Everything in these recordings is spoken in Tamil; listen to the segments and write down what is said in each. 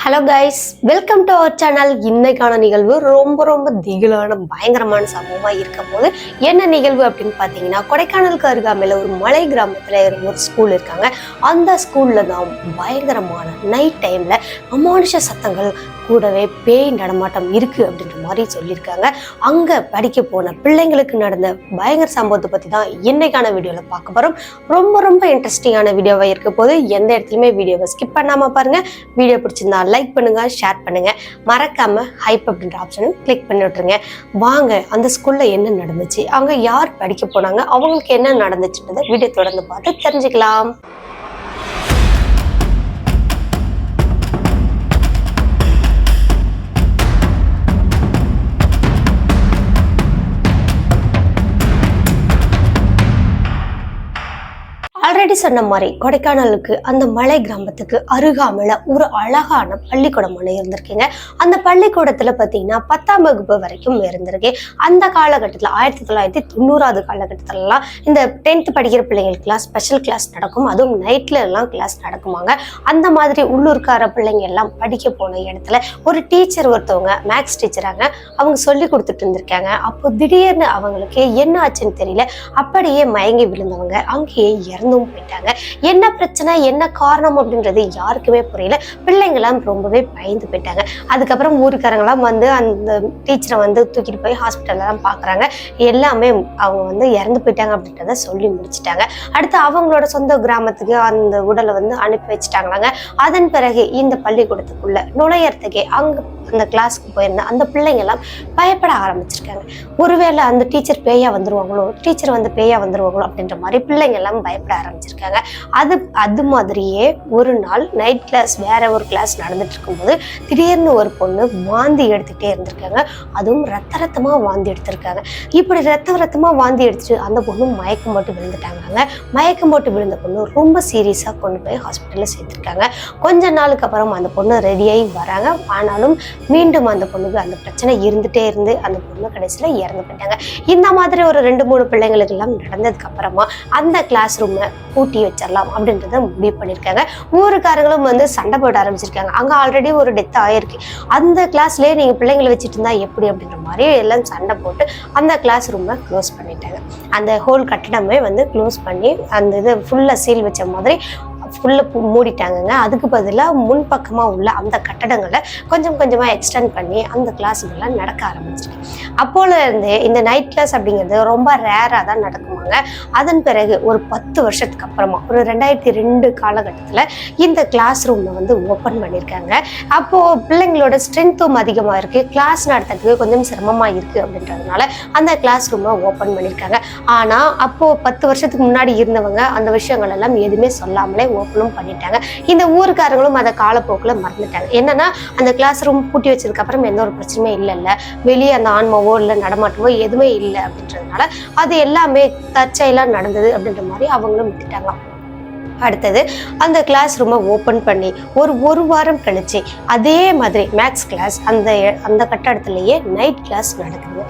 Hello guys, welcome to our channel. இன்னைக்கான நிகழ்வு ரொம்ப திகிலான பயங்கரமான சம்பவமாக இருக்க போது என்ன நிகழ்வு அப்படின்னு பார்த்தீங்கன்னா, கொடைக்கானலுக்கு அருகாமையில் ஒரு மலை கிராமத்தில் ஒரு ஸ்கூல் இருக்காங்க. அந்த ஸ்கூலில் தான் பயங்கரமான நைட் டைமில் அமானுஷ சத்தங்கள் கூடவே பேய் நடமாட்டம் இருக்குது அப்படின்ற மாதிரி சொல்லியிருக்காங்க. அங்கே படிக்க போன பிள்ளைங்களுக்கு நடந்த பயங்கர சம்பவத்தை பற்றி தான் இன்னைக்கான வீடியோவில் பார்க்க போகிறோம். ரொம்ப இன்ட்ரெஸ்டிங்கான வீடியோவாக இருக்க போது எந்த இடத்துலையுமே வீடியோவை ஸ்கிப் பண்ணாமல் பாருங்கள். வீடியோ பிடிச்சிருந்தா லைக் பண்ணுங்க, ஷேர் பண்ணுங்க, மறக்காம ஹைப் அப்படின்ற ஆப்ஷனும் கிளிக் பண்ணி விட்டுருங்க. வாங்க அந்த ஸ்கூல்ல என்ன நடந்துச்சு, அங்க யார் படிக்க போனாங்க, அவங்களுக்கு என்ன நடந்துச்சுன்றதை வீடியோ தொடர்ந்து பார்த்து தெரிஞ்சுக்கலாம். ஆல்ரெடி சொன்ன மாதிரி கொடைக்கானலுக்கு அந்த மலை கிராமத்துக்கு அருகாமையில ஒரு அழகான பள்ளிக்கூடம் ஒன்று இருந்திருக்கீங்க. அந்த பள்ளிக்கூடத்துல பார்த்தீங்கன்னா 10ஆம் வகுப்பு வரைக்கும் இருந்திருக்கு. அந்த காலகட்டத்தில் 1990 காலகட்டத்திலலாம் இந்த 10th படிக்கிற பிள்ளைங்களுக்குலாம் ஸ்பெஷல் கிளாஸ் நடக்கும். அதுவும் நைட்ல எல்லாம் கிளாஸ் நடக்குமாங்க. அந்த மாதிரி உள்ளூர்கார பிள்ளைங்க எல்லாம் படிக்க போன இடத்துல ஒரு டீச்சர் ஒருத்தவங்க மேக்ஸ் டீச்சராங்க, அவங்க சொல்லி கொடுத்துட்டு இருந்திருக்காங்க. அப்போ திடீர்னு அவங்களுக்கு என்ன ஆச்சுன்னு தெரியல, அப்படியே மயங்கி விழுந்தவங்க அங்கேயே இறந்து போயிட்டாங்க. என்ன பிரச்சனை, என்ன காரணம் அப்படின்றது யாருக்குமே புரியல. பிள்ளைங்களாம் ரொம்பவே பயந்து போயிட்டாங்க. அதுக்கப்புறம் ஊருக்காரங்களாம் வந்து அந்த டீச்சரை வந்து தூக்கிட்டு போய் ஹாஸ்பிட்டல்ல தான் பாக்குறாங்க. எல்லாமே அவங்க வந்து இறந்து போயிட்டாங்க அப்படின்றத சொல்லி முடிச்சுட்டாங்க. அடுத்து அவங்களோட சொந்த கிராமத்துக்கு அந்த உடலை வந்து அனுப்பி வச்சுட்டாங்களாங்க. அதன் பிறகு இந்த பள்ளிக்கூடத்துக்குள்ள நுழையறதுக்கே அங்க அந்த கிளாஸ்க்கு போயிருந்த அந்த பிள்ளைங்க எல்லாம் பயப்பட ஆரம்பிச்சிருக்காங்க. ஒருவேளை அந்த டீச்சர் பேயா வந்துருவாங்களோ, டீச்சர் வந்து பேயா வந்துருவாங்களோ அப்படின்ற மாதிரி பிள்ளைங்க எல்லாம் பயப்பட ஆரம்பிச்சிருக்காங்க. அது மாதிரியே ஒரு நாள் நைட் கிளாஸ், வேற ஒரு கிளாஸ் நடந்துட்டு இருக்கும்போது திடீர்னு ஒரு பொண்ணு வாந்தி எடுத்துக்கிட்டே இருந்திருக்காங்க. அதுவும் ரத்தமா வாந்தி எடுத்திருக்காங்க. இப்படி ரத்தமா வாந்தி எடுத்துட்டு அந்த பொண்ணு மயக்கம் போட்டு விழுந்துட்டாங்க. மயக்கம் போட்டு விழுந்த பொண்ணு ரொம்ப சீரியஸா கொண்டு போய் ஹாஸ்பிட்டல்ல சேர்த்திருக்காங்க. கொஞ்ச நாளுக்கு அப்புறம் அந்த பொண்ணு ரெடியாகி வராங்க. ஆனாலும் மீண்டும் அந்த பொண்ணுக்கு அந்த பிரச்சனை இருந்துட்டே இருந்து அந்த பொண்ணு கடைசியில இறந்து போயிட்டாங்க. இந்த மாதிரி ஒரு 2-3 பிள்ளைங்களுக்கு எல்லாம் நடந்ததுக்கு அப்புறமா அந்த கிளாஸ் ரூமை பூட்டி வச்சிடலாம் அப்படின்றத முடிவு பண்ணியிருக்காங்க. ஊருக்காரங்களும் வந்து சண்டை போட ஆரம்பிச்சிருக்காங்க. அங்கே ஆல்ரெடி ஒரு டெத் ஆயிருக்கு. அந்த கிளாஸ்லேயே நீங்கள் பிள்ளைங்களை வச்சுட்டு இருந்தா எப்படி அப்படின்ற மாதிரி எல்லாம் சண்டை போட்டு அந்த கிளாஸ் ரூமை க்ளோஸ் பண்ணிட்டாங்க. அந்த ஹோல் கட்டடமே வந்து க்ளோஸ் பண்ணி அந்த இது ஃபுல்லாக சீல் வச்ச மாதிரி ஃபுல்லாக மூடிட்டாங்கங்க. அதுக்கு பதிலாக முன்பக்கமாக உள்ள அந்த கட்டடங்களை கொஞ்சமாக எக்ஸ்டெண்ட் பண்ணி அந்த கிளாஸுங்கெல்லாம் நடக்க ஆரம்பிச்சிருக்கு. அப்போல இருந்தே இந்த நைட் கிளாஸ் அப்படிங்கிறது ரொம்ப ரேராக தான் நடக்குவாங்க. அதன் பிறகு ஒரு 10 வருஷத்துக்கு அப்புறமா ஒரு 2002 காலகட்டத்தில் இந்த கிளாஸ் ரூமை வந்து ஓப்பன் பண்ணியிருக்காங்க. அப்போது பிள்ளைங்களோட ஸ்ட்ரென்த்தும் அதிகமாக இருக்குது, கிளாஸ் நடத்துறதுக்கு கொஞ்சம் சிரமமாக இருக்குது அப்படின்றதுனால அந்த கிளாஸ் ரூமை ஓப்பன் பண்ணியிருக்காங்க. ஆனால் அப்போது 10 வருஷத்துக்கு முன்னாடி இருந்தவங்க அந்த விஷயங்கள் எல்லாம் எதுவுமே சொல்லாமலே ஓப்பனும் பண்ணிட்டாங்க. இந்த ஊருக்காரங்களும் அதை காலப்போக்கில் மறந்துட்டாங்க. என்னன்னா அந்த கிளாஸ் ரூம் பூட்டி வச்சதுக்கு அப்புறம் எந்த ஒரு பிரச்சனையும் இல்லைல்ல, வெளியே அந்த ஆன்மாவோ இல்லை நடமாட்டமோ எதுவுமே இல்லை அப்படின்றதுனால அது எல்லாமே தற்செயலா நடந்தது அப்படின்ற மாதிரி அவங்களும் விட்டுட்டாங்களாம். அடுத்தது அந்த கிளாஸ் ரூமை ஓப்பன் பண்ணி ஒரு வாரம் கழிச்சு அதே மாதிரி மேக்ஸ் கிளாஸ் அந்த கட்டடத்திலேயே நைட் கிளாஸ் நடக்குது.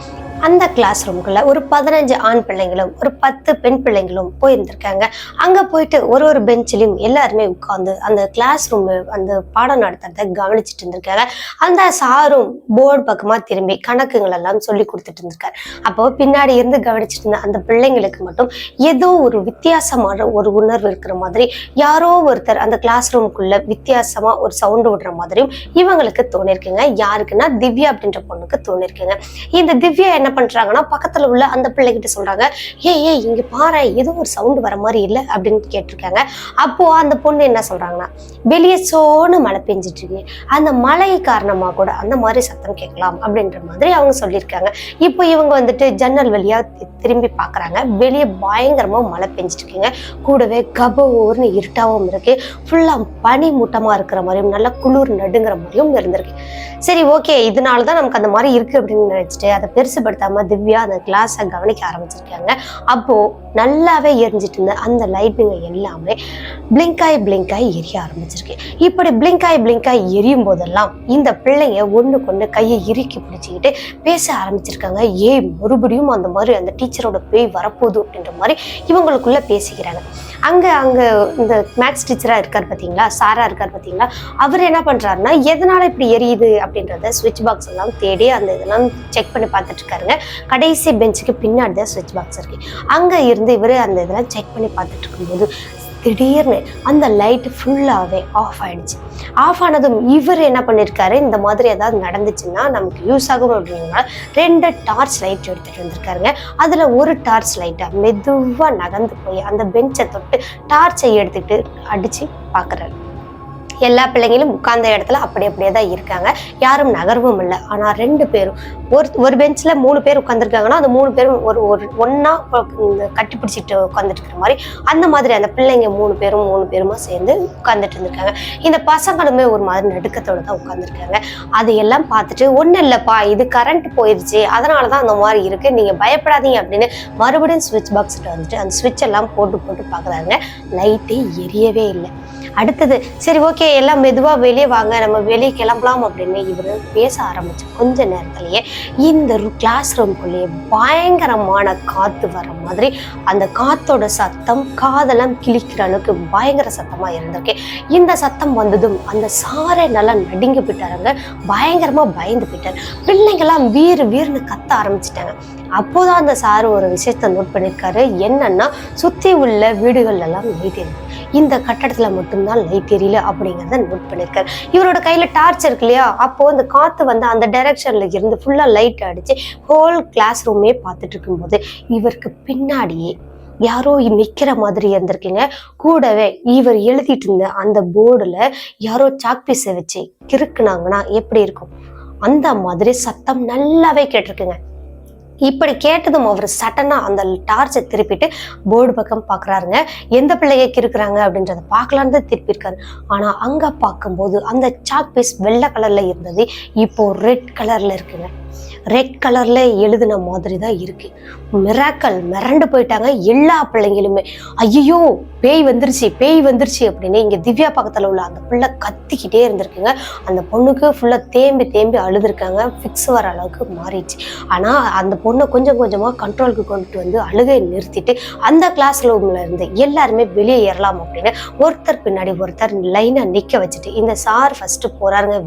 அந்த கிளாஸ் ரூம்குள்ள ஒரு 15 ஆண் பிள்ளைங்களும் ஒரு 10 பெண் பிள்ளைங்களும் போயிருந்திருக்காங்க. அங்க போயிட்டு ஒரு பெஞ்சிலையும் எல்லாருமே உட்கார்ந்து அந்த கிளாஸ் ரூம் அந்த பாடம் நடத்துறத கவனிச்சுட்டு இருந்திருக்காங்க. அந்த சாரும் போர்டு பக்கமா திரும்பி கணக்குகள் எல்லாம் சொல்லி கொடுத்துட்டு இருந்திருக்காரு. அப்போ பின்னாடி இருந்து கவனிச்சுட்டு இருந்த அந்த பிள்ளைங்களுக்கு மட்டும் ஏதோ ஒரு வித்தியாசமான ஒரு உணர்வு இருக்கிற மாதிரி, யாரோ ஒருத்தர் அந்த கிளாஸ் ரூமுக்குள்ள வித்தியாசமா ஒரு சவுண்டு விடுற மாதிரியும் இவங்களுக்கு தோணிருக்குங்க. யாருக்குன்னா திவ்யா அப்படின்ற பொண்ணுக்கு தோணிருக்குங்க. இந்த திவ்யா என்ன பண்றாங்கன்னா பக்கத்துல உள்ள அந்த பிள்ளைகிட்ட சொல்றாங்க, ஏய் இங்க பாரு, ஏதோ ஒரு சவுண்ட் வர மாதிரி இல்லை அப்படின்னு கேட்டிருக்காங்க. அப்போ அந்த பொண்ணு என்ன சொல்றாங்கன்னா, வெளியே சோன்னு மழை பெஞ்சிட்டு இருக்கு, அந்த மழை காரணமா கூட அந்த மாதிரி சத்தம் கேட்கலாம் அப்படின்ற மாதிரி அவங்க சொல்லியிருக்காங்க. இப்போ இவங்க வந்துட்டு ஜன்னல் வழியா திரும்பி பாக்குறாங்க. வெளியே பயங்கரமா மழை பெஞ்சிட்டு இருக்குங்க. கூடவே கபோர்னு இருட்டாவும் இருக்கு. ஃபுல்லா பனி மூட்டமா இருக்கிற மாதிரியும் நல்லா குளிர் நடுங்கிற மாதிரியும் இருந்திருக்கு. சரி, ஓகே, இதனாலதான் நமக்கு அந்த மாதிரி இருக்கு அப்படின்னு நினைச்சிட்டு அதை பெருசுபடுத்தாம திவ்யா அந்த கிளாஸை கவனிக்க ஆரம்பிச்சிருக்காங்க. அப்போ நல்லாவே எரிஞ்சிட்டு இருந்த அந்த லைட்டுங்க எல்லாமே பிளிங்காய் எரிய ஆரம்பிச்சிருக்கு. இப்படி பிளிங்காய் எரியும் போதெல்லாம் இந்த பிள்ளைங்க ஒண்ணு கொண்டு கையை இறுக்கி பிடிச்சிக்கிட்டு பேச ஆரம்பிச்சிருக்காங்க. மறுபடியும் அந்த மாதிரி அந்த டீச்சரோட பேய் வரப்போகுது அப்படின்ற மாதிரி இவங்களுக்குள்ள பேசிக்கிறாங்க. அங்க அங்க இந்த மேக்ஸ் டீச்சரா இருக்கார் பாத்தீங்களா, சாரா இருக்கார் பாத்தீங்களா, அவர் என்ன பண்றாருன்னா எதனால இப்படி எரியுது அப்படின்றத சுவிட்ச் பாக்ஸ் எல்லாம் தேடி அந்த இதெல்லாம் செக் பண்ணி பார்த்துட்டு இருக்காருங்க. கடைசி பெஞ்சுக்கு பின்னாடி தான் சுவிட்ச் பாக்ஸ் இருக்கு. அங்க இருந்து இவரு அந்த இதெல்லாம் செக் பண்ணி பார்த்துட்டு இருக்கும்போது திடீர்னு அந்த லைட் ஃபுல்லாவே ஆஃப் ஆயிடுச்சு. ஆஃப் ஆனதும் இவர் என்ன பண்ணிருக்காரு, இந்த மாதிரி ஏதாவது நடந்துச்சுன்னா நமக்கு யூஸ் ஆகும் அப்படின்னா 2 டார்ச் லைட் எடுத்துட்டு வந்திருக்காருங்க. அதுல ஒரு டார்ச் லைட்டை மெதுவா நகர்ந்து போய் அந்த பெஞ்சை தொட்டு டார்ச்சை எடுத்துட்டு அடிச்சு பாக்குறாரு. எல்லா பிள்ளைங்களும் உட்கார்ந்த இடத்துல அப்படியே தான் இருக்காங்க, யாரும் நகர்வும் இல்லை. ஆனா 2 பேரும் ஒரு பெஞ்ச்ல 3 பேர் உட்காந்துருக்காங்கன்னா அந்த 3 பேரும் ஒன்னா கட்டி பிடிச்சிட்டு உட்காந்துட்டு இருக்கிற மாதிரி அந்த மாதிரி அந்த பிள்ளைங்க 3 பேருமா சேர்ந்து உட்கார்ந்துட்டு இருந்திருக்காங்க. இந்த பசங்களுமே ஒரு மாதிரி நடுக்கத்தோட தான் உட்காந்துருக்காங்க. அதையெல்லாம் பார்த்துட்டு ஒன்றும் இல்லைப்பா, இது கரண்ட் போயிடுச்சு, அதனாலதான் அந்த மாதிரி இருக்கு, நீங்க பயப்படாதீங்க அப்படின்னு மறுபடியும் சுவிட்ச் பாக்ஸ்கிட்ட வந்துட்டு அந்த சுவிட்ச் எல்லாம் போட்டு பார்க்குறாங்க. லைட்டே எரியவே இல்லை. அடுத்தது சரி ஓகே எல்லாம் மெதுவா வெளியே வாங்க, நம்ம வெளியே கிளம்பலாம் அப்படின்னு இவரு பேச ஆரம்பிச்சு கொஞ்ச நேரத்திலேயே இந்த கிளாஸ் ரூம்குள்ளேயே பயங்கரமான காத்து வர மாதிரி அந்த காத்தோட சத்தம் காதெல்லாம் கிழிக்கிற அளவுக்கு பயங்கர சத்தமா இருந்திருக்கு. இந்த சத்தம் வந்ததும் அந்த சாரை நல்லா நடுங்கி போயிட்டாருங்க, பயங்கரமா பயந்து போயிட்டாரு. பிள்ளைங்கெல்லாம் வீர்னு கத்த ஆரம்பிச்சிட்டாங்க. அப்போதான் அந்த சாரு ஒரு விஷயத்த நோட் பண்ணிருக்காரு. என்னன்னா சுத்தி உள்ள வீடுகள் எல்லாம் லைட் எரியுது, இந்த கட்டடத்துல மட்டும்தான் லைட் எரியல அப்படிங்கிறத நோட் பண்ணிருக்காரு. இவரோட கையில டார்ச் இருக்கு இல்லையா, அப்போ அந்த காத்து வந்து அந்த டைரக்ஷன்ல இருந்து ஃபுல்லா லைட் அடிச்சு ஹோல் கிளாஸ் ரூமே பார்த்துட்டு இருக்கும்போது இவருக்கு பின்னாடியே யாரோ நிக்கிற மாதிரி இருந்திருக்குங்க. கூடவே இவர் எழுதிட்டு இருந்த அந்த போர்டுல யாரோ சாக்பீஸை வச்சு கிறுக்குனாங்கன்னா எப்படி இருக்கும் அந்த மாதிரி சத்தம் நல்லாவே கேட்டிருக்குங்க. இப்படி கேட்டதும் அவர் சட்டனா அந்த டார்ச்சை திருப்பிட்டு போர்டு பக்கம் பாக்குறாருங்க. எந்த பிள்ளைய கிறுக்குறாங்க அப்படின்றத பார்க்கலான்னு திருப்பியிருக்காரு. ஆனா அங்க பார்க்கும்போது அந்த சாக் பீஸ் வெள்ளை கலர்ல இருந்தது இப்போ ரெட் கலர்ல இருக்குங்க. ரெட் கலர்ல எழுதின மாதிரி தான் இருக்கு. மிராக்கல், மிரண்டு போயிட்டாங்க எல்லா பிள்ளைங்களுமே. ஐயோ பேய் வந்துருச்சு அப்படின்னு இங்க திவ்யா பக்கத்துல உள்ள அந்த பிள்ளை கத்திக்கிட்டே இருந்திருக்குங்க. அந்த பொண்ணுக்கு ஃபுல்லா தேம்பி அழுதுருக்காங்க, ஃபிக்ஸ் வர அளவுக்கு மாறிடுச்சு. ஆனா அந்த பொண்ணை கொஞ்சம் கொஞ்சமா கண்ட்ரோலுக்கு கொண்டுட்டு வந்து அழுகை நிறுத்திட்டு அந்த கிளாஸ் ரூம்ல இருந்து எல்லாருமே வெளியே ஏறலாம் அப்படின்னு ஒருத்தர் பின்னாடி ஒருத்தர் லைனா நிக்க வச்சுட்டு இந்த சார் ஃபர்ஸ்ட் போறாருங்க.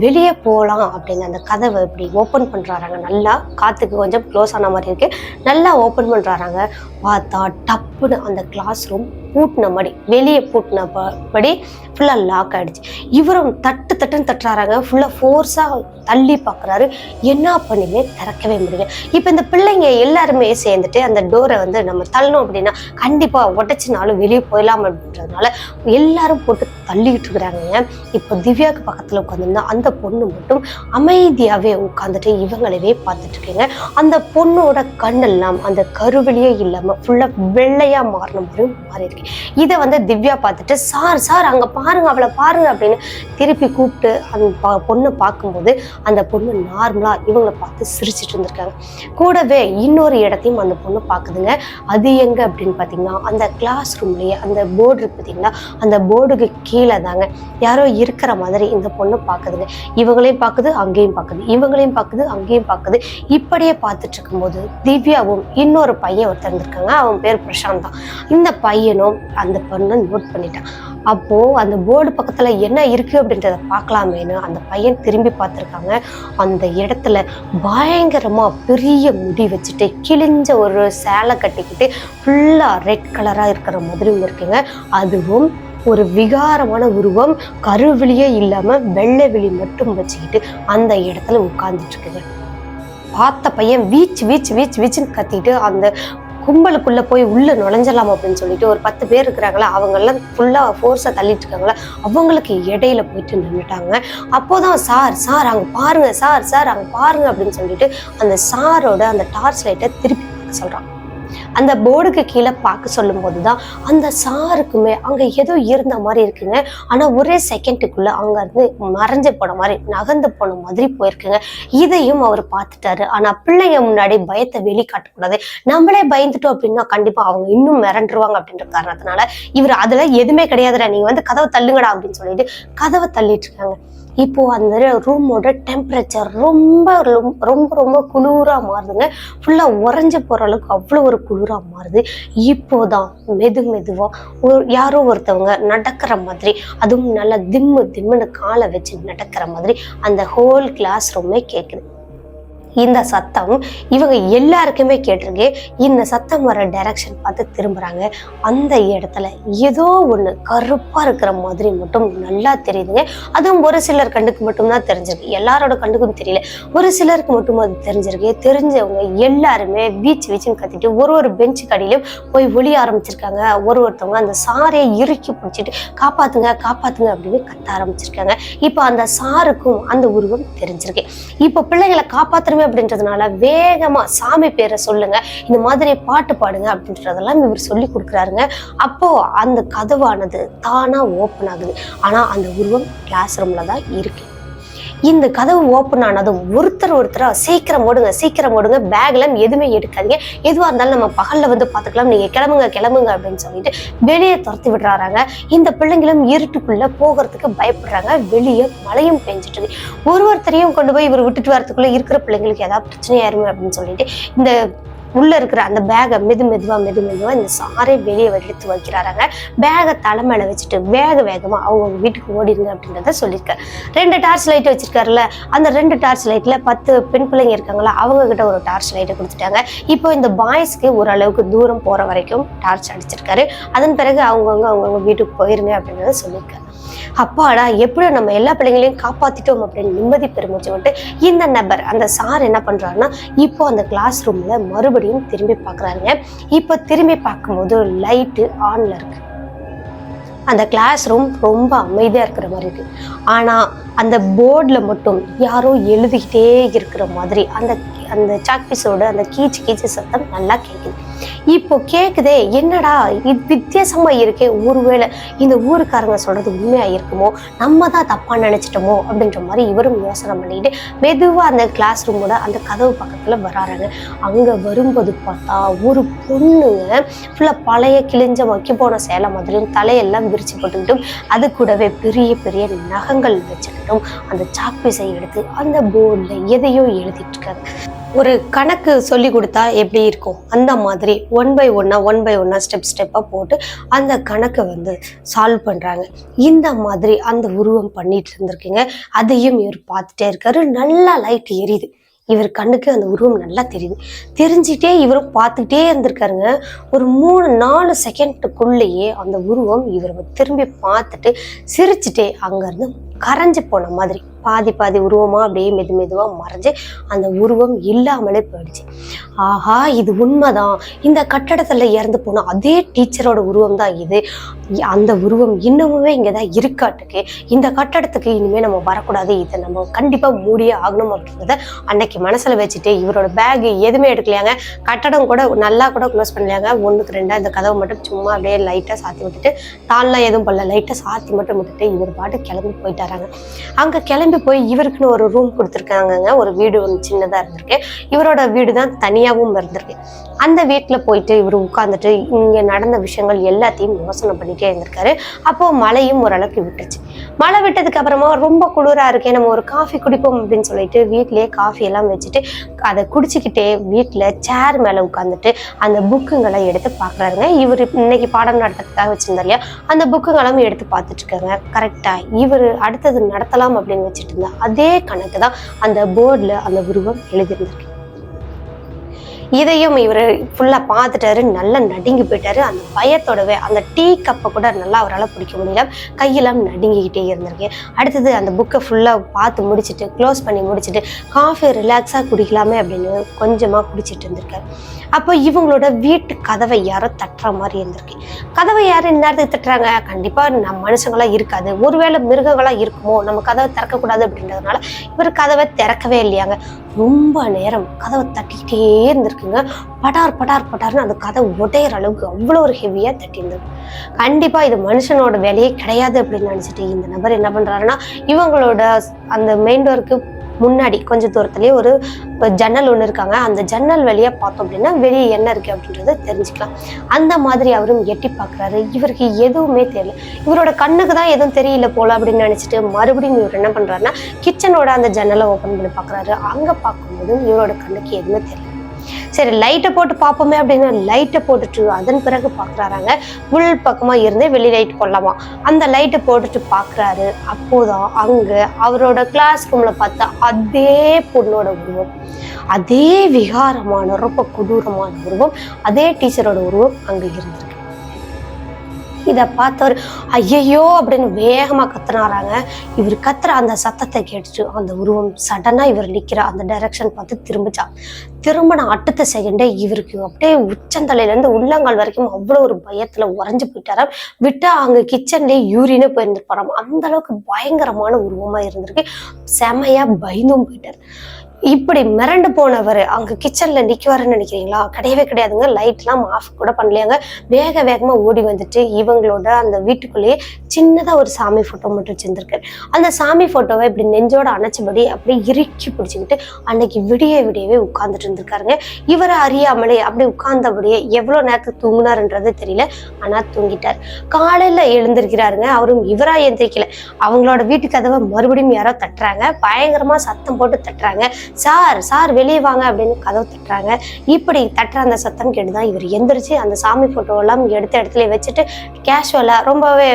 வெளியே போகலாம் அப்படின்னு அந்த கதவை இப்படி ஓப்பன் பண்றாங்க. நல்லா காத்துக்கு கொஞ்சம் க்ளோஸ் ஆன மாதிரி இருக்கு, நல்லா ஓப்பன் பண்றாங்க. பார்த்தா டப்புன்னு அந்த கிளாஸ் ரூம் பூட்டின மாதிரி வெளியே பூட்டினபடி ஃபுல்லா லாக் ஆயிடுச்சு. இவரும் தட்டுன்னு தட்டுறாங்க, ஃபுல்லா ஃபோர்ஸா தள்ளி பாக்குறாரு. என்ன பண்ணியுமே திறக்கவே முடியல. இப்ப இந்த பிள்ளைங்க எல்லாருமே சேர்ந்துட்டு அந்த டோரை வந்து நம்ம தள்ளணும் அப்படின்னா கண்டிப்பா உடைச்சினாலும் வெளியே போயிடலாம் அப்படின்றதுனால எல்லாரும் போட்டு தள்ளிக்கிட்டு இருக்கிறாங்க. இப்போ திவ்யாவுக்கு பக்கத்துல உட்காந்துருந்தா அந்த பொண்ணு மட்டும் அமைதியாவே உட்காந்துட்டு இவங்களவே பார்த்துட்டு இருக்குங்க. அந்த பொண்ணோட கண்ணெல்லாம் அந்த கருவிலேயே இல்லாம ஃபுல்லா வெள்ளையா மாறின மாதிரி மாறி இருக்கு. இதை வந்து திவ்யா பார்த்துட்டு சார் அங்க பாருங்க, அவளை பாருங்க அப்படின்னு திருப்பி கூப்பிட்டு அந்த பொண்ணு பார்க்கும்போது அந்த பொண்ணு நார்மலா இவங்களை பார்த்து சிரிச்சிட்டு இருந்திருக்காங்க. கூடவே இன்னொரு இடத்தையும் அந்த பொண்ணு பார்க்குதுங்க. அது எங்க அப்படின்னு பார்த்தீங்கன்னா அந்த கிளாஸ் ரூம்லயே அந்த போர்டு இருக்கு பார்த்தீங்களா, அந்த போர்டுக்கு கீழே தாங்க யாரோ இருக்கிற மாதிரி இந்த பொண்ணு பார்க்குதுங்க. இவங்களையும் பார்க்குது, அங்கேயும் பார்க்குது, இவங்களையும் பார்க்குது, அங்கேயும் பார்க்குது. இப்படியே பார்த்துட்டு இருக்கும்போது திவ்யாவும் இன்னொரு பையன் ஒருத்தர் இருந்திருக்காங்க, அவன் பேர் பிரசாந்த் தான். இந்த பையனும் அந்த பொண்ணை நோட் பண்ணிட்டான். அப்போ அந்த போர்டு பக்கத்துல என்ன இருக்கு அப்படின்றத பார்க்கலாமேன்னு அந்த பையன் திரும்பி பார்த்துருக்காங்க. அந்த இடத்துல பயங்கரமா பெரிய முடி வச்சுட்டு கிழிஞ்ச ஒரு சேலை கட்டிக்கிட்டு ஃபுல்லா ரெட் கலரா இருக்கிற மாதிரியும் இருக்குங்க. அதுவும் ஒரு விகாரமான உருவம், கருவிழியே இல்லாம வெள்ளை விழி மட்டும் வச்சுக்கிட்டு அந்த இடத்துல உட்கார்ந்துட்டு இருக்குங்க. பார்த்த பையன் வீச்சுன்னு கத்திட்டு அந்த கும்பலுக்குள்ள போய் உள்ள நுழைஞ்சலாம் அப்படின்னு சொல்லிட்டு ஒரு 10 பேர் இருக்கிறாங்களா, அவங்க எல்லாம் ஃபுல்லா ஃபோர்ஸா தள்ளிட்டு இருக்காங்களா, அவங்களுக்கு இடையில போயிட்டு நின்றுட்டாங்க. அப்போதான் சார் அங்க பாருங்க, சார் அங்க பாருங்க அப்படின்னு சொல்லிட்டு அந்த சாரோட அந்த டார்ச் லைட்டை திருப்பி பார்க்க சொல்றாங்க. அந்த போர்டுக்கு கீழே பார்க்க சொல்லும் போதுதான் அந்த சாருக்குமே அங்க ஏதோ இருந்த மாதிரி இருக்குங்க. ஆனா ஒரே செகண்டுக்குள்ள அங்க இருந்து மறைஞ்சு போன மாதிரி நகர்ந்து போன மாதிரி போயிருக்குங்க. இதையும் அவர் பார்த்துட்டாரு. ஆனா பிள்ளைங்க முன்னாடி பயத்தை வெளிக்காட்டக்கூடாது, நம்மளே பயந்துட்டோம் அப்படின்னா கண்டிப்பா அவங்க இன்னும் மிரண்டுருவாங்க அப்படின்ற காரணத்தினால இவர் அதுல எதுவுமே கிடையாதுடா, நீங்க வந்து கதவை தள்ளுங்கடா அப்படின்னு சொல்லிட்டு கதவை தள்ளிட்டு இருக்காங்க. இப்போ அந்த ரூமோட டெம்பரேச்சர் ரொம்ப ரொம்ப ரொம்ப குளிரா மாறுதுங்க. ஃபுல்லா உறைஞ்சு போற அளவுக்கு அவ்வளோ ஒரு குளிரா மாறுது. இப்போதான் மெதுவா யாரோ ஒருத்தவங்க நடக்கிற மாதிரி, அதுவும் நல்லா திம்முன்னு காலை வச்சு நடக்கிற மாதிரி அந்த ஹோல் கிளாஸ் ரூமே கேட்குது. இந்த சத்தம் இவங்க எல்லாருக்குமே கேட்டிருக்கு. இந்த சத்தம் வர டைரக்ஷன் பார்த்து திரும்புறாங்க. அந்த இடத்துல ஏதோ ஒண்ணு கருப்பா இருக்கிற மாதிரி மட்டும் நல்லா தெரியுதுங்க. அதுவும் ஒரு சிலர் கண்ணுக்கு மட்டும்தான் தெரிஞ்சிருக்கு, எல்லாரோட கண்ணுக்கும் தெரியல. ஒரு சிலருக்கு மட்டும் அது தெரிஞ்சிருக்கு. தெரிஞ்சவங்க எல்லாருமே வீச்சுன்னு கத்திட்டு ஒரு பெஞ்சு கடையிலும் போய் ஒளிய ஆரம்பிச்சிருக்காங்க. ஒருத்தவங்க அந்த சாரையை இறுக்கி பிடிச்சிட்டு காப்பாத்துங்க அப்படின்னு கத்த ஆரம்பிச்சிருக்காங்க. இப்போ அந்த சாருக்கும் அந்த உருவம் தெரிஞ்சிருக்கு. இப்போ பிள்ளைகளை காப்பாத்துறமே அப்படின்றதுனால வேகமா சாமி பேரை சொல்லுங்க, இந்த மாதிரி பாட்டு பாடுங்க அப்படின்றதெல்லாம் இவர் சொல்லி கொடுக்குறாருங்க. அப்போ அந்த கதவானது தானா ஓப்பன் ஆகுது. ஆனா அந்த உருவம் கிளாஸ் ரூம்ல தான் இருக்கு. இந்த கதவு ஓப்பன் ஆனதும் ஒருத்தரா சீக்கிரம் ஓடுங்க, பேக்ல எதுவுமே எடுக்காதீங்க, எதுவா இருந்தாலும் நம்ம பகல்ல வந்து பாத்துக்கலாம், நீங்க கிளம்புங்க அப்படின்னு சொல்லிட்டு வெளியே துரத்தி விடுறாங்க. இந்த பிள்ளைங்களும் இருட்டுக்குள்ள போகிறதுக்கு பயப்படுறாங்க. வெளியே மழையும் பெஞ்சிட்டு இருக்கு. ஒருத்தரையும் கொண்டு போய் இவர் விட்டுட்டு வரதுக்குள்ள இருக்கிற பிள்ளைங்களுக்கு ஏதாவது பிரச்சனையாயிருமே அப்படின்னு சொல்லிட்டு இந்த உள்ள இருக்கிற அந்த பேகை மெதுவா இந்த சாரை வெளியே எடுத்து வைக்கிறாங்க. பேகை தலைமையில வச்சுட்டு வேகமா அவங்க வீட்டுக்கு ஓடிடுங்க அப்படின்றத சொல்லியிருக்காரு. 2 டார்ச் லைட் வச்சிருக்காருல்ல, அந்த 2 டார்ச் லைட்ல 10 பெண் பிள்ளைங்க இருக்காங்களா, அவங்க கிட்ட ஒரு டார்ச் லைட்டை கொடுத்துட்டாங்க. இப்போ இந்த பாய்ஸ்க்கு ஓரளவுக்கு தூரம் போற வரைக்கும் டார்ச் அடிச்சிருக்காரு. அதன் பிறகு அவங்கவுங்க வீட்டுக்கு போயிருங்க அப்படின்றத சொல்லியிருக்காரு. அப்பாடா, எப்படி நம்ம எல்லா பிள்ளைங்களையும் காப்பாத்திட்டோம் அப்படின்னு நிம்மதி பெருமிச்சு விட்டு இந்த நபர் அந்த சார் என்ன பண்றாருன்னா, இப்போ அந்த கிளாஸ் ரூம்ல மறுபடியும் திரும்பி பார்க்கறாருங்க. இப்போ திரும்பி பார்க்கும்போது லைட்டு ஆன்ல இருக்கு. அந்த கிளாஸ் ரூம் ரொம்ப அமைதியா இருக்கிற மாதிரி இருக்கு. ஆனா அந்த போர்ட்ல மட்டும் யாரோ எழுதிக்கிட்டே இருக்கிற மாதிரி அந்த சாக்பீஸோட அந்த கீச்சு சத்தம் நல்லா கேட்குது. இப்போ கேக்குதே, என்னடா இது வித்தியாசமா இருக்கே, ஒருவேளை இந்த ஊருக்காரங்க சொல்றது உண்மையா இருக்குமோ, நம்ம தான் தப்பா நினைச்சிட்டோமோ அப்படின்ற மாதிரி இவரும் யோசனை பண்ணிட்டு மெதுவா அந்த கிளாஸ் ரூமோட அந்த கதவு பக்கத்துல வராங்க. அங்க வரும்போது பார்த்தா ஒரு பொண்ணுங்க ஃபுல்லா பழைய கிழிஞ்ச மக்கி போன சேலை மாதிரியும் தலையெல்லாம் விரிச்சு போட்டுக்கிட்டும், அது கூடவே பெரிய நகங்கள் வச்சுக்கிட்டும் அந்த சாக்பீஸை எடுத்து அந்த போர்டில் எதையோ எழுதிட்டு இருக்காங்க. ஒரு கணக்கு சொல்லி கொடுத்தா எப்படி இருக்கும், அந்த மாதிரி ஒன் பை ஒன்னா ஸ்டெப்பா போட்டு அந்த கணக்கை வந்து சால்வ் பண்றாங்க. இந்த மாதிரி அந்த உருவம் பண்ணிட்டு இருந்திருக்கீங்க. அதையும் இவர் பார்த்துட்டே இருக்காரு. நல்லா லைட் எரியுது. இவர் கண்ணுக்கு அந்த உருவம் நல்லா தெரியுது. தெரிஞ்சுட்டே இவரும் பார்த்துட்டே இருந்திருக்காருங்க. ஒரு 3-4 செகண்டுக்குள்ளேயே அந்த உருவம் இவர் திரும்பி பார்த்துட்டு சிரிச்சுட்டே அங்கேருந்து கரைஞ்சு போன மாதிரி பாதி உருவமா அப்படியே மெதுவா மறைஞ்சு அந்த உருவம் இல்லாமலே போயிடுச்சு. ஆஹா, இது உண்மைதான், இந்த கட்டடத்துல இறந்து போன அதே டீச்சரோட உருவம் தான் இது. அந்த உருவம் இன்னமுமே இங்கதான் இருக்காட்டுக்கு. இந்த கட்டடத்துக்கு இனிமே நம்ம வரக்கூடாது, இதை நம்ம கண்டிப்பா மூடியே ஆகணும் அப்படின்றத அன்னைக்கு மனசுல வச்சுட்டு இவரோட பேக் எதுவுமே எடுக்கலையாங்க. கட்டடம் கூட நல்லா கூட க்ளோஸ் பண்ணலையாங்க. 1க்கு 2 இந்த கதவை மட்டும் சும்மா அப்படியே லைட்டா சாத்தி விட்டுட்டு, தான்லாம் எதுவும் பண்ணல, லைட்டா சாத்தி மட்டும் விட்டுட்டு இவர் பாட்டு கிளம்பி போயிட்டாராங்க. அங்க கிளம்பி போய் இவருக்குன்னு ஒரு ரூம் கொடுத்துருக்காங்க. ஒரு வீடு ஒன்று சின்னதா இருந்திருக்கு. இவரோட வீடு தான் தனியாகவும் இருந்திருக்கு. அந்த வீட்டுல போயிட்டு இவர் உட்கார்ந்துட்டு இங்க நடந்த விஷயங்கள் எல்லாத்தையும் யோசனை பண்ணிட்டே இருந்திருக்காரு. அப்போ மழையும் ஓரளவுக்கு விட்டுச்சு. மழை விட்டதுக்கு அப்புறமா ரொம்ப குளிரா இருக்கே, நம்ம ஒரு காஃபி குடிப்போம் அப்படின்னு சொல்லிட்டு வீட்லயே காஃபி எல்லாம் வச்சுட்டு அதை குடிச்சுக்கிட்டே வீட்டுல சேர் மேல உட்காந்துட்டு அந்த புக்குங்களை எடுத்து பாக்குறாருங்க. இவர் இன்னைக்கு பாடம் நடத்துறதுக்காக வச்சிருந்தார் இல்லையா, அந்த புக்குங்களும் எடுத்து பார்த்துட்டு இருக்காங்க. கரெக்டா இவர் அடுத்தது நடத்தலாம் அப்படின்னு வச்சுட்டு இருந்தா அதே கணக்கு தான் அந்த போர்டுல அந்த உருவம் எழுதியிருந்திருக்கு. இதையும் இவர் ஃபுல்லா பார்த்துட்டாரு. நல்லா நடுங்கி போயிட்டாரு. அந்த பயத்தோடவே அந்த டீ கப்பை கூட நல்லா அவரால் பிடிக்க முடியல, கையெல்லாம் நடுங்கிக்கிட்டே இருந்திருக்கு. அடுத்தது அந்த புக்கை ஃபுல்லா பார்த்து முடிச்சுட்டு க்ளோஸ் பண்ணி முடிச்சுட்டு காஃபி ரிலாக்ஸா குடிக்கலாமே அப்படின்னு கொஞ்சமா குடிச்சிட்டு இருந்திருக்காரு. அப்போ இவங்களோட வீட்டு கதவை யாரோ தட்டுற மாதிரி இருந்திருக்கு. கதவை யாரும் இந்நேரத்துக்கு தட்டுறாங்க, கண்டிப்பா நம்ம மனுஷங்களா இருக்காது, ஒருவேளை மிருகங்களா இருக்குமோ, நம்ம கதவை திறக்கக்கூடாது அப்படின்றதுனால இவர் கதவை திறக்கவே இல்லையாங்க. ரொம்ப நேரம் கதவை தட்டிக்கிட்டே இருந்திருக்குங்க. படார்னு அந்த கதவை உடையிற அளவுக்கு அவ்வளோ ஒரு ஹெவியா தட்டி இருந்திருக்கு. கண்டிப்பா இது மனுஷனோட வேலையே கிடையாது அப்படின்னு நினைச்சிட்டு இந்த நபர் என்ன பண்றாருன்னா, இவங்களோட அந்த மெயின் டோருக்கு முன்னாடி கொஞ்சம் தூரத்துலயே ஒரு ஜன்னல் ஒண்ணு இருக்காங்க. அந்த ஜன்னல் வழியா பார்த்தோம் அப்படின்னா வெளியே என்ன இருக்கு அப்படின்றத தெரிஞ்சுக்கலாம். அந்த மாதிரி அவரும் எட்டி பாக்குறாரு. இவருக்கு எதுவுமே தெரியல. இவரோட கண்ணுக்கு தான் எதுவும் தெரியல போல அப்படின்னு நினைச்சிட்டு மறுபடியும் இவர் என்ன பண்றாருன்னா கிச்சனோட அந்த ஜன்னலை ஓபன் பண்ணி பாக்குறாரு. அங்க பார்க்கும்போது இவரோட கண்ணுக்கு எதுவுமே தெரியல. சரி லைட்டை போட்டு பார்ப்போமே அப்படின்னு லைட்டை போட்டுட்டு அதன் பிறகு பாக்குறாங்க. உள் பக்கமா இருந்து வெளி லைட் கொள்ளமா அந்த லைட்டை போட்டுட்டு பாக்குறாரு. அப்போதான் அங்க அவரோட கிளாஸ் ரூம்ல பார்த்தா அதே பொண்ணோட உருவம், அதே விகாரமான ரொம்ப கொடூரமான உருவம், அதே டீச்சரோட உருவம் அங்க இருந்திருக்கு. இதை பார்த்தவர் ஐயையோ அப்படின்னு வேகமா கத்துனாராங்க. இவர் கத்துற அந்த சத்தத்தை கேட்டுட்டு அந்த உருவம் சடனா இவர் நிக்கிற அந்த டைரக்ஷன் பார்த்து திரும்பின அடுத்த செகண்டே இவருக்கு அப்படியே உச்சந்தலையில இருந்து உள்ளங்கால் வரைக்கும் அவ்வளவு ஒரு பயத்துல உறைஞ்சு போயிட்டாராம். விட்டா அங்க கிச்சன்லயே யூரினே போயிருந்துருப்பாராம். அந்த அளவுக்கு பயங்கரமான உருவமா இருந்திருக்கு. செமையா பயந்தும் போயிட்டார். இப்படி மிரண்டு போனவர் அங்க கிச்சன்ல நிக்குவாருன்னு நினைக்கிறீங்களா? கிடையவே கிடையாதுங்க. லைட் எல்லாம் ஆஃப் கூட பண்ணலையாங்க. வேகமா ஓடி வந்துட்டு இவங்களோட அந்த வீட்டுக்குள்ளேயே சின்னதா ஒரு சாமி போட்டோ மட்டும் வச்சிருந்திருக்காரு. அந்த சாமி போட்டோவை இப்படி நெஞ்சோட அணைச்சபடி அப்படியே இறுக்கி பிடிச்சிக்கிட்டு அன்னைக்கு விடியவே உட்கார்ந்துட்டு இருந்திருக்காருங்க. இவரை அறியாமலே அப்படி உட்கார்ந்தபடியே எவ்வளவு நேரத்துக்கு தூங்குனாருன்றது தெரியல. ஆனா தூங்கிட்டார். காலையில எழுந்திருக்கிறாருங்க. அவரும் இவரா எந்திரிக்கல. அவங்களோட வீட்டு கதவை மறுபடியும் யாரோ தட்டுறாங்க. பயங்கரமா சத்தம் போட்டு தட்டுறாங்க. சார் வெளியே வாங்க அப்படின்னு கதவு தட்டுறாங்க. இப்படி தட்டுற அந்த சத்தம் கேட்டுதான் இவர் எந்திரிச்சு அந்த சாமி போட்டோ எல்லாம் எடுத்த இடத்துல வச்சுட்டு கேஷுவலா ரொம்பவே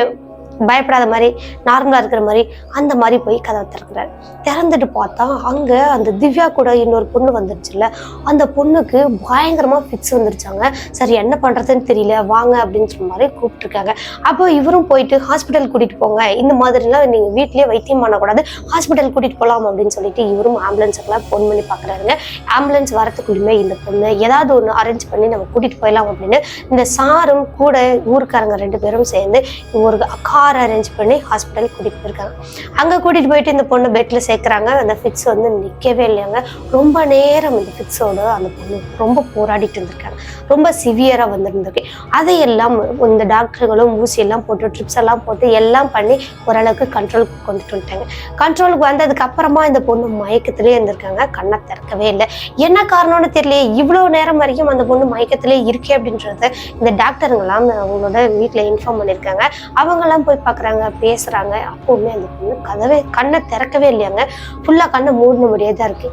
பயப்படாத மாதிரி நார்மலா இருக்கிற மாதிரி அந்த மாதிரி போய் கதவை திறக்கிறாரு. திறந்துட்டு பார்த்தா அங்க அந்த திவ்யா கூட இன்னொரு பொண்ணு வந்துருச்சுல்ல, அந்த பொண்ணுக்கு பயங்கரமா ஃபிக்ஸ் வந்துருச்சாங்க. சரி என்ன பண்றதுன்னு தெரியல, வாங்க அப்படின்னு சொன்ன மாதிரி கூப்பிட்டுருக்காங்க. அப்போ இவரும் போயிட்டு ஹாஸ்பிட்டல் கூட்டிட்டு போங்க, இந்த மாதிரிலாம் நீங்க வீட்லயே வைத்தியம் பண்ணக்கூடாது, ஹாஸ்பிட்டல் கூட்டிட்டு போகலாம் அப்படின்னு சொல்லிட்டு இவரும் ஆம்புலன்ஸுக்கெல்லாம் ஃபோன் பண்ணி பாக்குறாருங்க. ஆம்புலன்ஸ் வரத்துக்குள்ளயுமே இந்த பொண்ணு ஏதாவது ஒண்ணு அரேஞ்ச் பண்ணி நம்ம கூட்டிட்டு போயிடலாம் அப்படின்னு இந்த சாரும் கூட ஊருக்காரங்க 2 பேரும் சேர்ந்து ஒரு கார் அரேஞ்ச் பண்ணி ஹாஸ்பிட்டல் கூட்டிட்டு போயிருக்காங்க. அங்க கூட்டிட்டு போயிட்டு இந்த பொண்ணு பெட்ல சேர்க்கறாங்க. அந்த ஃபிக்ஸ் வந்து நிக்கவே இல்லையாங்க. ரொம்ப நேரம் இந்த ஃபிக்ஸோட அந்த பொண்ணு ரொம்ப போராடிட்டு இருந்திருக்காங்க. ரொம்ப சிவியரா வந்துருந்திருக்கு. அதையெல்லாம் இந்த டாக்டர்களும் ஊசி எல்லாம் போட்டு ட்ரிப்ஸ் எல்லாம் போட்டு எல்லாம் பண்ணி ஓரளவுக்கு கண்ட்ரோலுக்கு கொண்டுட்டு வந்துட்டாங்க. கண்ட்ரோலுக்கு வந்ததுக்கு அப்புறமா இந்த பொண்ணு மயக்கத்திலே இருந்திருக்காங்க. கண்ணை திறக்கவே இல்லை. என்ன காரணம்னு தெரியல. இவ்வளவு நேரம் வரைக்கும் அந்த பொண்ணு மயக்கத்திலே இருக்கே அப்படின்றத இந்த டாக்டருங்கெல்லாம் அவங்களோட வீட்டுல இன்ஃபார்ம் பண்ணியிருக்காங்க. அவங்கெல்லாம் போய் பாக்குறாங்க, பேசுறாங்க. அப்பவுமே அந்த பொண்ணு கண்ணை திறக்கவே இல்லையாங்க. ஃபுல்லா கண்ணை மூடினபடியே தான் இருக்கு.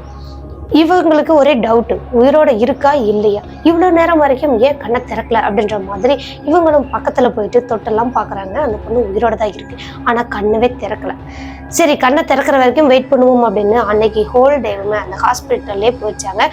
இவங்களுக்கு ஒரே டவுட், உயிரோட இருக்கா இல்லையா, இவ்வளவு நேரம் வரைக்கும் ஏன் கண்ணை திறக்கல அப்படின்ற மாதிரி இவங்களும் பக்கத்துல போயிட்டு தொட்டெல்லாம் பாக்குறாங்க. அந்த பொண்ணு உயிரோட தான் இருக்கு, ஆனா கண்ணவே திறக்கல. சரி கண்ணை திறக்கிற வரைக்கும் வெயிட் பண்ணுவோம் அப்படின்னு அன்னைக்கு ஹோல் டேவுமே அந்த ஹாஸ்பிட்டல்லே போயிச்சாங்க.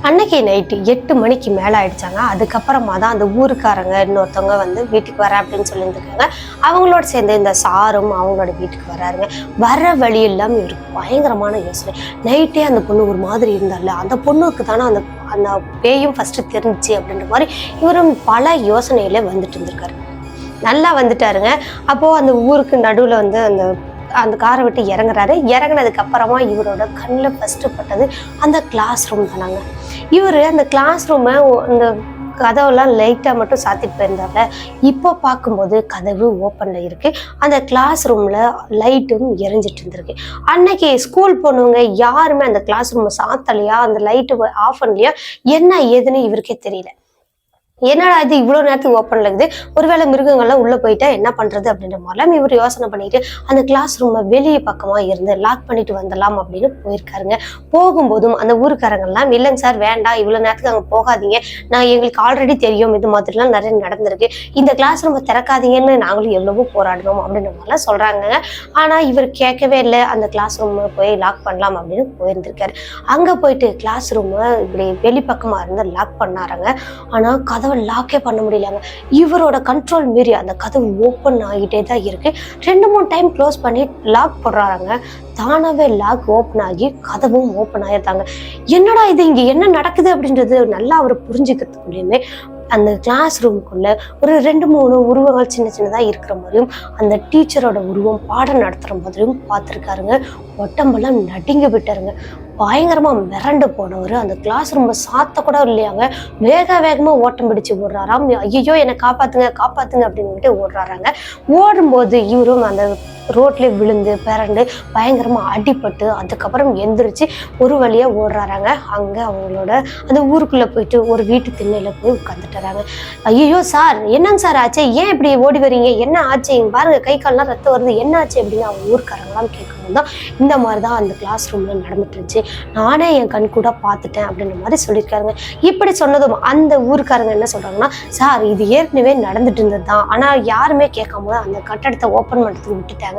அன்னைக்கு நைட்டு 8 மணிக்கு மேலே ஆயிடுச்சாங்க. அதுக்கப்புறமா தான் அந்த ஊருக்காரங்க இன்னொருத்தவங்க வந்து வீட்டுக்கு வர அப்படின்னு சொல்லியிருந்துருக்காங்க. அவங்களோட சேர்ந்து இந்த சாரும் அவங்களோட வீட்டுக்கு வராருங்க. வர வழி எல்லாம் இவருக்கு பயங்கரமான யோசனை. நைட்டே அந்த பொண்ணு ஒரு மாதிரி இருந்தால அந்த பொண்ணுக்கு தானே அந்த பேயும் ஃபர்ஸ்ட் தெரிஞ்சிச்சு அப்படின்ற மாதிரி இவரும் பல யோசனையில வந்துட்டு இருந்திருக்காரு. நல்லா வந்துட்டாருங்க. அப்போ அந்த ஊருக்கு நடுவில் வந்து அந்த காரை விட்டு இறங்குறாரு. இறங்கினதுக்கு அப்புறமா இவரோட கண்ணில் ஃபர்ஸ்ட் பட்டது அந்த கிளாஸ் ரூம் தானாங்க. இவர் அந்த கிளாஸ் ரூமை அந்த கதவுலாம் லைட்டாக மட்டும் சாத்திட்டு போயிருந்தாங்க. இப்போ பார்க்கும்போது கதவு ஓப்பன்ல இருக்கு. அந்த கிளாஸ் ரூம்ல லைட்டும் எரிஞ்சிட்டு இருந்திருக்கு. அன்னைக்கு ஸ்கூல் போனவங்க யாருமே அந்த கிளாஸ் ரூமை சாத்தலையா, அந்த லைட்டு ஆஃப் பண்ணலையா, என்ன ஏதுன்னு இவருக்கே தெரியல. என்னடா இது இவ்வளவு நேரத்துக்கு ஓப்பன்ல இருக்குது, ஒருவேளை மிருகங்கள்லாம் உள்ள போயிட்டா என்ன பண்றது அப்படின்ற மாதிரிலாம் இவர் யோசனை பண்ணிட்டு அந்த கிளாஸ் ரூமை வெளியே பக்கமா இருந்து லாக் பண்ணிட்டு வந்துடலாம் அப்படின்னு போயிருக்காருங்க. போகும்போதும் அந்த ஊருக்காரங்கெல்லாம் இல்லைங்க சார் வேண்டாம், இவ்வளவு நேரத்துக்கு அங்கே போகாதீங்க, நான் எங்களுக்கு ஆல்ரெடி தெரியும் இது மாதிரிலாம் நிறைய நடந்திருக்கு, இந்த கிளாஸ் ரூமை திறக்காதீங்கன்னு நாங்களும் எவ்வளவோ போராடணும் அப்படின்ற மாதிரிலாம் சொல்றாங்க. ஆனா இவர் கேட்கவே இல்லை. அந்த கிளாஸ் ரூமை போய் லாக் பண்ணலாம் அப்படின்னு போயிருந்திருக்காரு. அங்க போயிட்டு கிளாஸ் ரூமை இப்படி வெளிப்பக்கமா இருந்து லாக் பண்ணாருங்க. ஆனா கதவை லாக்கே பண்ண முடியலங்க. இவரோட கண்ட்ரோல் மீறி அந்த கதவு ஓப்பன் ஆகிட்டே தான் இருக்கு. 2-3 டைம் க்ளோஸ் பண்ணி லாக் போடுறாங்க. தானாவே லாக் ஓப்பன் ஆகி கதவும் ஓப்பன் ஆயிருந்தாங்க. என்னடா இது, இங்க என்ன நடக்குது அப்படின்றது நல்லா அவர் புரிஞ்சுக்கிறதுக்குள்ளேயுமே அந்த கிளாஸ் ரூமுக்குள்ள ஒரு 2-3 உருவங்கள் சின்னதா இருக்கிற மாதிரியும் அந்த டீச்சரோட உருவம் பாடம் நடத்துற மாதிரியும் பார்த்துருக்காருங்க. உடம்பெல்லாம் நடுங்கி விட்டாருங்க. பயங்கரமா மிரண்டு போனவர் அந்த கிளாஸ் ரூம் சாத்த கூட இல்லையாங்க, வேகமா ஓட்டம் பிடிச்சு ஓடுறாராம். ஐயோ என்னை காப்பாத்துங்க காப்பாத்துங்க அப்படின்னு ஓடுறாராங்க. ஓடும்போது இவரும் அந்த ரோட்ல விழுந்து பிறண்டு பயங்கரமா அடிபட்டு அதுக்கப்புறம் எந்திரிச்சு ஒரு வழியா ஓடுறாராங்க. அங்க அவங்களோட அந்த ஊருக்குள்ள போயிட்டு ஒரு வீட்டு திண்ணையில போய் உட்காந்துட்டுறாங்க. ஐயோ சார் என்னங்க சார் ஆச்சு, ஏன் இப்படி ஓடி வரீங்க, என்ன ஆச்சு, இங்க பாருங்க கை கால்லாம் ரத்தம் வருது, என்ன ஆச்சு அப்படின்னு அவங்க ஊருக்காரங்களாம் கேட்கும்போது தான் இந்த மாதிரிதான் அந்த கிளாஸ் ரூம்ல நடந்துட்டு இருந்துச்சு, நானே என் கண் கூட பார்த்துட்டேன் அப்படின்ற மாதிரி சொல்லியிருக்காருங்க. இப்படி சொன்னதும் அந்த ஊருக்காரங்க என்ன சொல்றாங்கன்னா, சார் இது ஏற்கனவே நடந்துட்டு இருந்தது தான், ஆனா யாருமே கேட்காம அந்த கட்டடத்தை ஓப்பன் பண்ணுறதுக்கு விட்டுட்டாங்க,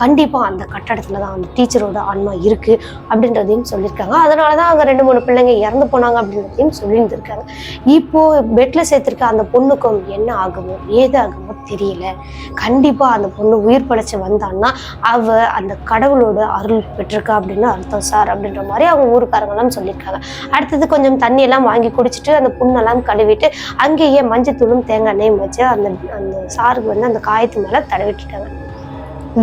கண்டிப்பா அந்த கட்டடத்துல தான் அந்த டீச்சரோட ஆன்மா இருக்கு அப்படின்றதையும் சொல்லியிருக்காங்க. அதனாலதான் அங்க 2-3 பிள்ளைங்க இறந்து போனாங்க அப்படின்றதையும் சொல்லியிருந்திருக்காங்க. இப்போ பெட்ல சேர்த்திருக்க அந்த பொண்ணுக்கும் என்ன ஆகுமோ ஏது ஆகுமோ தெரியல, கண்டிப்பா அந்த பொண்ணு உயிர் படைச்சு வந்தான்னா அவ அந்த கடவுளோட அருள் பெற்றிருக்கா அப்படின்னு அர்த்தம் சார் அப்படின்ற மாதிரி அவங்க ஊருக்காரங்க எல்லாம் சொல்லியிருக்காங்க. அடுத்தது கொஞ்சம் தண்ணி எல்லாம் வாங்கி குடிச்சிட்டு அந்த புண்ணெல்லாம் கழுவிட்டு அங்கேயே மஞ்சத்தூளும் தேங்காய் எண்ணெயும் வச்சு அந்த அந்த சாருக்கு வந்து அந்த காயத்து மேல தடவிட்டுட்டாங்க.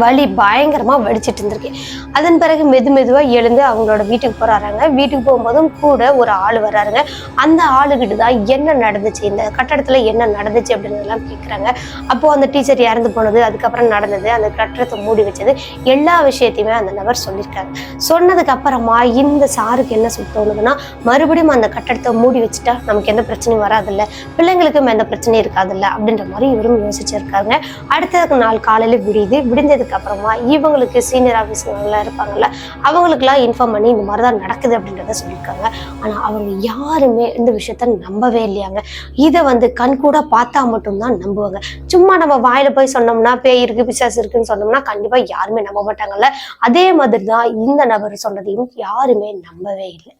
வலி பயங்கரமா வடிச்சிட்டு இருந்திருக்கு. அதன் பிறகு மெதுவா எழுந்து அவங்களோட வீட்டுக்கு போறாங்க. வீட்டுக்கு போகும்போதும் கூட ஒரு ஆள் வர்றாருங்க. அந்த ஆளுகிட்ட தான் என்ன நடந்துச்சு, இந்த கட்டடத்துல என்ன நடந்துச்சு அப்படின்னு எல்லாம் கேட்குறாங்க. அப்போ அந்த டீச்சர் இறந்து போனது, அதுக்கப்புறம் நடந்தது, அந்த கட்டடத்தை மூடி வச்சது, எல்லா விஷயத்தையுமே அந்த நபர் சொல்லியிருக்காங்க. சொன்னதுக்கு அப்புறமா இந்த சாருக்கு என்ன தோணுதுன்னா, மறுபடியும் அந்த கட்டடத்தை மூடி வச்சுட்டா நமக்கு எந்த பிரச்சனையும் வராதில்ல, பிள்ளைங்களுக்கும் எந்த பிரச்சனையும் இருக்காதில்ல அப்படின்ற மாதிரி இவரும் யோசிச்சிருக்காங்க. அடுத்த நாள் காலையில விடிஞ்சதுக்கு அப்புறமா இவங்களுக்கு சீனியர் ஆஃபீஸர்லாம் இருப்பாங்கல்ல, அவங்களுக்குலாம் இன்ஃபார்ம் பண்ணி இந்த மாதிரி தான் நடக்குது அப்படின்றத சொல்லியிருக்காங்க. ஆனா அவங்க யாருமே இந்த விஷயத்த நம்பவே இல்லையாங்க. இதை வந்து கண் கூட பார்த்தா மட்டும்தான் நம்புவாங்க. சும்மா நம்ம வாயில போய் சொன்னோம்னா பேய் இருக்கு பிசாசு இருக்குன்னு சொன்னோம்னா கண்டிப்பா யாருமே நம்ப மாட்டாங்கல்ல. அதே மாதிரி தான் இந்த நபர் சொன்னதையும் யாருமே நம்பவே இல்லை.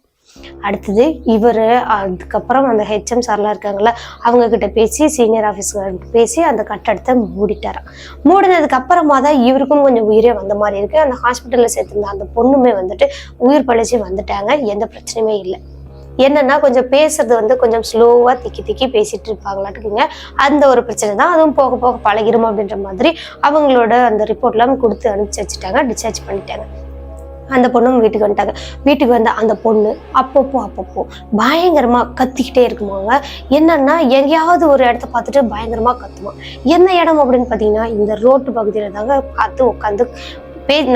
அடுத்தது இவர் அதுக்கப்புறம் அந்த ஹெச்எம் சார்லாம் இருக்காங்கல்ல, அவங்க கிட்ட பேசி சீனியர் ஆஃபீஸர்கிட்ட பேசி அந்த கட்டடத்தை மூடிட்டாராம். மூடினதுக்கு அப்புறமா தான் இவருக்கும் கொஞ்சம் உயிரே வந்த மாதிரி இருக்கு. அந்த ஹாஸ்பிட்டல்ல சேர்த்திருந்த அந்த பொண்ணுமே வந்துட்டு உயிர் பழிச்சு வந்துட்டாங்க, எந்த பிரச்சனையுமே இல்லை. என்னன்னா கொஞ்சம் பேசுறது வந்து கொஞ்சம் ஸ்லோவா திக்கி பேசிட்டு இருப்பாங்களாட்டுக்குங்க, அந்த ஒரு பிரச்சனை தான். அதுவும் போக போக பழகிரும் அப்படின்ற மாதிரி அவங்களோட அந்த ரிப்போர்ட்லாம் கொடுத்து அனுப்பிச்சு வச்சுட்டாங்க, டிஸ்சார்ஜ் பண்ணிட்டாங்க. அந்த பொண்ணும் வீட்டுக்கு வந்துட்டாங்க. வீட்டுக்கு வந்த அந்த பொண்ணு அப்பப்போ பயங்கரமா கத்திக்கிட்டே இருக்குமாங்க. என்னன்னா எங்கேயாவது ஒரு இடத்த பார்த்துட்டு பயங்கரமா கத்துமா. என்ன இடம் அப்படின்னு பாத்தீங்கன்னா இந்த ரோட்டு பகுதியில தாங்க பார்த்து உட்காந்து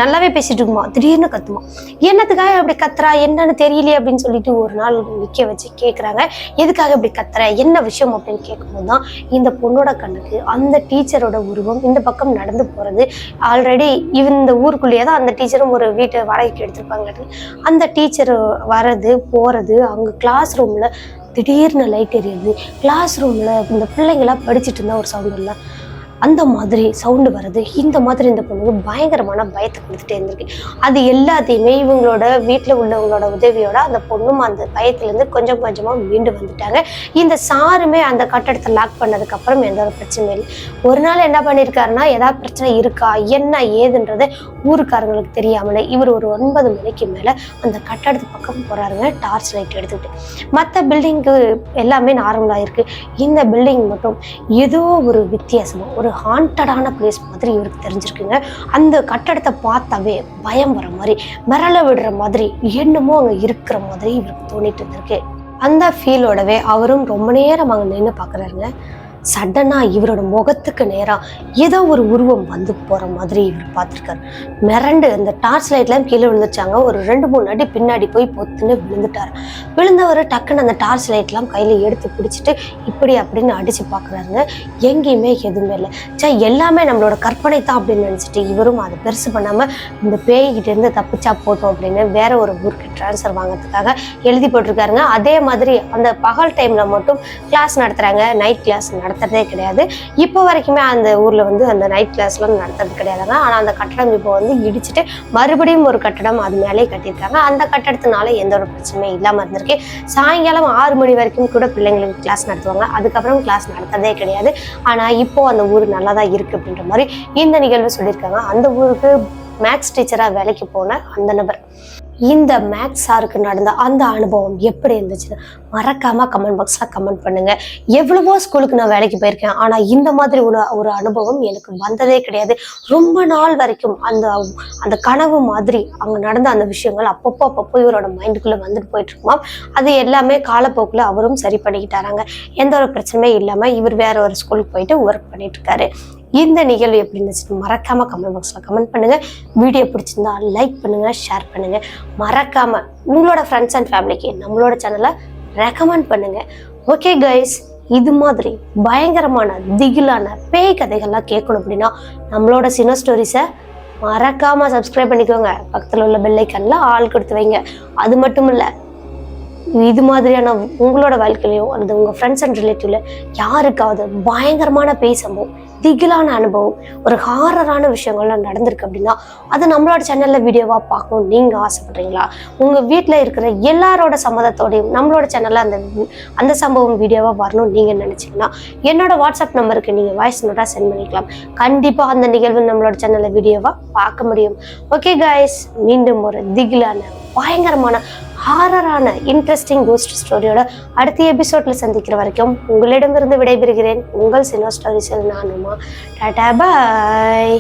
நல்லாவே பேசிட்டு இருக்குமா, திடீர்னு கத்துமா. என்னத்துக்காக அப்படி கத்துறா என்னன்னு தெரியலையே அப்படின்னு சொல்லிட்டு ஒரு நாள் நிக்க வச்சு கேக்குறாங்க, எதுக்காக இப்படி கத்துற, என்ன விஷயம் அப்படின்னு கேட்கும்போது தான் இந்த பொண்ணோட கண்ணுக்கு அந்த டீச்சரோட உருவம் இந்த பக்கம் நடந்து போறது. ஆல்ரெடி இந்த ஊருக்குள்ளேயே தான் அந்த டீச்சரும் ஒரு வீட்டை வாடகைக்கு எடுத்திருப்பாங்க. அந்த டீச்சர் வர்றது போறது, அவங்க கிளாஸ் ரூம்ல திடீர்னு லைட் எரியுது, கிளாஸ் ரூம்ல இந்த பிள்ளைங்களாம் படிச்சுட்டு இருந்தா ஒரு சவுண்ட் இல்லை, அந்த மாதிரி சவுண்டு வருது. இந்த மாதிரி இந்த பொண்ணுக்கு பயங்கரமான பயத்தை கொடுத்துட்டே இருந்திருக்கு. அது எல்லாத்தையுமே இவங்களோட வீட்டில் உள்ளவங்களோட உதவியோட அந்த பொண்ணும் அந்த பயத்துலேருந்து கொஞ்சம் கொஞ்சமாக மீண்டு வந்துட்டாங்க. இந்த சாருமே அந்த கட்டடத்தை லாக் பண்ணதுக்கு அப்புறம் எந்த ஒரு பிரச்சனையும் இல்லை. ஒரு நாள் என்ன பண்ணியிருக்காருன்னா, ஏதாவது பிரச்சனை இருக்கா என்ன ஏதுன்றதை ஊருக்காரங்களுக்கு தெரியாமலே இவர் ஒரு 9 மணிக்கு மேலே அந்த கட்டடத்து பக்கம் போறாருங்க, டார்ச் லைட் எடுத்துக்கிட்டு. மற்ற பில்டிங்கு எல்லாமே நார்மலாக இருக்கு, இந்த பில்டிங் மட்டும் ஏதோ ஒரு வித்தியாசமா ஒரு ஹாண்டடான பிளேஸ் மாதிரி இவருக்கு தெரிஞ்சிருக்குங்க. அந்த கட்டடத்தை பார்த்தாவே பயம் வர மாதிரி, மிரள விடுற மாதிரி, என்னமோ அங்க இருக்கிற மாதிரி இவருக்கு தோணிட்டு இருந்திருக்கு. அந்த ஃபீலோடவே அவரும் ரொம்ப நேரம் அங்க நின்று பாக்குறாருங்க. சடனா இவரோட முகத்துக்கு நேரா ஏதோ ஒரு உருவம் வந்து போற மாதிரி இவர் பார்த்திருக்காரு. மிரண்டு அந்த டார்ச் லைட்லாம் கீழே விழுந்துச்சாங்க. ஒரு 2-3 அடி பின்னாடி போய் பொத்துன்னு விழுந்துட்டாரு. விழுந்தவர் டக்குன்னு அந்த டார்ச் லைட்லாம் கையில எடுத்து பிடிச்சிட்டு இப்படி அப்படின்னு அடிச்சு பாக்குறாருங்க. எங்கேயுமே எதுவுமே இல்லை. எல்லாமே நம்மளோட கற்பனை தான் அப்படின்னு நினைச்சிட்டு இவரும் அதை பெருசு பண்ணாம இந்த பேய்கிட்ட இருந்து தப்பிச்சா போதும் அப்படின்னு வேற ஒரு ஊருக்கு டிரான்ஸ்ஃபர் வாங்கிறதுக்காக எழுதி போட்டிருக்காருங்க. அதே மாதிரி அந்த பகல் டைம்ல மட்டும் கிளாஸ் நடத்துறாங்க, நைட் கிளாஸ் நடத்துறதே கிடையாது. இப்போ வரைக்குமே அந்த ஊர்ல வந்து அந்த நைட் கிளாஸ்லாம் நடத்துறது கிடையாதுங்க. ஆனா அந்த கட்டடம் இப்போ வந்து இடிச்சுட்டு மறுபடியும் ஒரு கட்டடம் அது மேலே கட்டியிருக்காங்க. அந்த கட்டடத்தினால எந்த ஒரு பிரச்சனையும் இல்லாம இருந்திருக்கு. சாயங்காலம் 6 மணி வரைக்கும் கூட பிள்ளைங்களுக்கு கிளாஸ் நடத்துவாங்க, அதுக்கப்புறம் கிளாஸ் நடத்துறதே கிடையாது. ஆனா இப்போ அந்த ஊர் நல்லா தான் இருக்கு அப்படின்ற மாதிரி இந்த நிகழ்வு சொல்லியிருக்காங்க. அந்த ஊருக்கு மேக்ஸ் டீச்சரா வேலைக்கு போன அந்த நபர். இந்த மேக்ஸ் சாருக்கு நடந்த அந்த அனுபவம் எப்படி இருந்துச்சுன்னு மறக்காம கமெண்ட் பாக்ஸ்ல கமெண்ட் பண்ணுங்க. எவ்வளவோ ஸ்கூலுக்கு நான் வேலைக்கு போயிருக்கேன், ஆனா இந்த மாதிரி ஒரு அனுபவம் எனக்கு வந்ததே கிடையாது. ரொம்ப நாள் வரைக்கும் அந்த அந்த கனவு மாதிரி அங்க நடந்த அந்த விஷயங்கள் அப்பப்போ இவரோட மைண்டுக்குள்ள வந்துட்டு போயிட்டு இருக்குமா. அது எல்லாமே காலப்போக்கில் அவரும் சரி பண்ணிக்கிட்டாராங்க. எந்த ஒரு பிரச்சனையும் இல்லாம இவர் வேற ஒரு ஸ்கூலுக்கு போயிட்டு ஒர்க் பண்ணிட்டு இருக்காரு. இந்த நிகழ்வு எப்படி இருந்துச்சுன்னு மறக்காம கமெண்ட் பாக்ஸ்ல கமெண்ட் பண்ணுங்க. வீடியோ பிடிச்சிருந்தா லைக் பண்ணுங்க, ஷேர் பண்ணுங்க. மறக்காம உங்களோட ஃப்ரெண்ட்ஸ் அண்ட் ஃபேமிலிக்கு நம்மளோட சேனலை ரெக்கமெண்ட் பண்ணுங்க. ஓகே கைஸ், இது மாதிரி பயங்கரமான திகிலான பேய் கதைகள்லாம் கேட்கணும் அப்படின்னா நம்மளோட சினோ ஸ்டோரிஸை மறக்காம சப்ஸ்கிரைப் பண்ணிக்கோங்க. பக்கத்தில் உள்ள பெல் ஐக்கான்ல ஆல் கொடுத்து வைங்க. அது மட்டும் இல்லை, இது மாதிரியான உங்களோட வாழ்க்கையிலையோ அல்லது உங்கள் ஃப்ரெண்ட்ஸ் அண்ட் ரிலேட்டிவ்ல யாருக்காவது பயங்கரமான பேய் சம்பவம், திகிலான அனுபவம், ஒரு ஹாரரான விஷயங்கள்லாம் நடந்திருக்கு அப்படின்னா அதை நம்மளோட சேனலில் வீடியோவாக பார்க்கணும் நீங்கள் ஆசைப்படுறீங்களா? உங்கள் வீட்டில் இருக்கிற எல்லாரோட சம்மதத்தோடையும் நம்மளோட சேனலில் அந்த சம்பவம் வீடியோவாக வரணும்னு நீங்கள் நினச்சிங்கன்னா என்னோட வாட்ஸ்அப் நம்பருக்கு நீங்கள் வாய்ஸ் நோட்டாக சென்ட் பண்ணிக்கலாம். கண்டிப்பாக அந்த நிகழ்வு நம்மளோட சேனலில் வீடியோவாக பார்க்க முடியும். ஓகே கைஸ், மீண்டும் ஒரு திகிலான பயங்கரமான ஹாரரான இன்ட்ரெஸ்டிங் கோஸ்ட் ஸ்டோரியோட அடுத்த எபிசோட்ல சந்திக்கிற வரைக்கும் உங்களிடமிருந்து விடைபெறுகிறேன். உங்கள் சினோ ஸ்டோரிஸில் நான் உமா. டாடா பாய்.